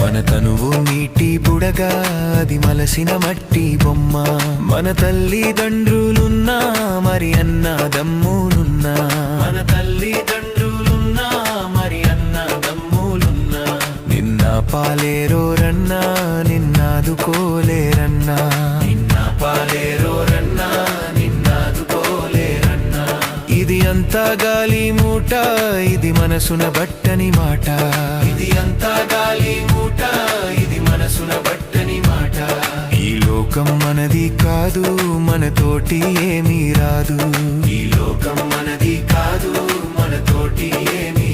మన తనువు నీటి బుడగా అది మలసిన మట్టి బొమ్మ మన తల్లిదండ్రులున్నా మరి అన్నదమ్ములున్నా మన తల్లిదండ్రులున్నా మరి అన్నదమ్ములున్నా నిన్న పాలేరోరన్నా నిన్నాదుకోలేరన్నా నిన్న పాలేరోరన్నా నిన్నాదుకోలేరన్నా ఇది అంతా గాలి మూట ఇది మనసున బట్టని మాట ఇది అంతా గాలి మూట ఇది మనసున బట్టని మాట ఈ లోకం మనది కాదు మనతోటి ఏమీ రాదు ఈ లోకం మనది కాదు మనతోటి ఏమీ